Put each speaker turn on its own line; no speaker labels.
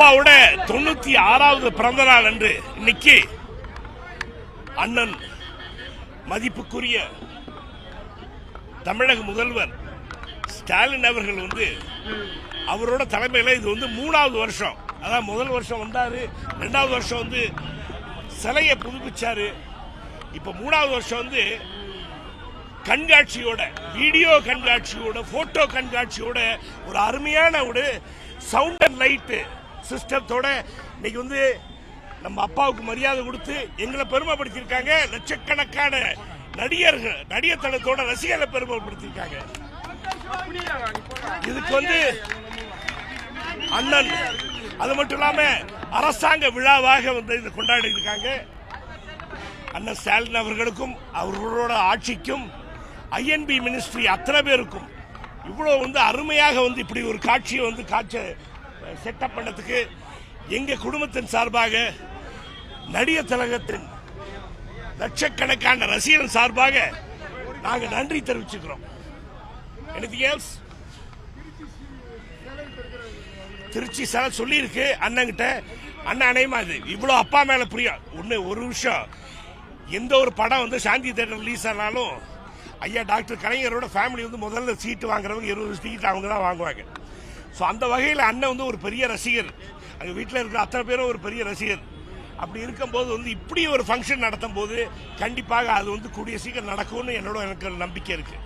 அப்பாவோட 96வது பிறந்த நாள் அன்று இன்னைக்கு அண்ணன் மதிப்புக்குரிய தமிழக முதல்வர் ஸ்டாலின் அவர்கள் அவரோட தலைமையில் இது 3வது வருஷம். அதான் முதல் வருஷம் வந்தாரு, 2வது வருஷம் சிலையை புதுப்பிச்சாரு. இப்ப 3வது வருஷம் கண்காட்சியோட, வீடியோ கண்காட்சியோட, போட்டோ கண்காட்சியோட, ஒரு அருமையான ஒரு சவுண்ட் அண்ட் லைட் சிஸ்டத்தோட இன்னைக்கு நம்ம அப்பாவுக்கு மரியாதை கொடுத்து எங்களை பெருமைப்படுத்தியிருக்காங்க. லட்சக்கணக்கான நடிகர் தளத்தோட ரசிகர்களை பெருமைப்படுத்தியிருக்காங்க. இதுக்கு அண்ணன் அது மட்டும் இல்லாம அரசாங்க விழாவாக இதை கொண்டாடி இருக்காங்க. அண்ணன் ஸ்டாலின் அவர்களுக்கும் அவர்களோட ஆட்சிக்கும் ஐஎன்பி மினிஸ்ட்ரி அத்தனை பேருக்கும் இவ்வளவு அருமையாக இப்படி ஒரு காட்சியை செட்டப் பண்ணதுக்கு எங்க குடும்பத்தின் சார்பாக, நடிகர் திலகத்தின் லட்சக்கணக்கான ரசிகர்கள் சார்பாக நாங்க நன்றி தெரிவிச்சுக்கிறோம். anything else? திருச்சி சார் சொல்லி இருக்கு அண்ணங்கிட்ட. அண்ணன் அணையமா இவ்வளவு அப்பா மேல புரியும். ஒரு விஷயம், எந்த ஒரு படம் சாந்தி தியேட்டர் ரிலீஸ் ஆனாலும் ஐயா டாக்டர் கலைஞரோட ஃபேமிலி முதல்ல சீட்டு வாங்குறவங்க 20 சீட்டு அவங்க தான் வாங்குவாங்க. ஸோ அந்த வகையில் அண்ணன் ஒரு பெரிய ரசிகர், அங்கே வீட்டில் இருக்கிற அத்தனை பேரும் ஒரு பெரிய ரசிகர். அப்படி இருக்கும்போது இப்படி ஒரு ஃபங்க்ஷன் நடத்தும் போது கண்டிப்பாக அது கூடிய சீக்கிரம் நடக்கும்னு எனக்கு நம்பிக்கை இருக்கு.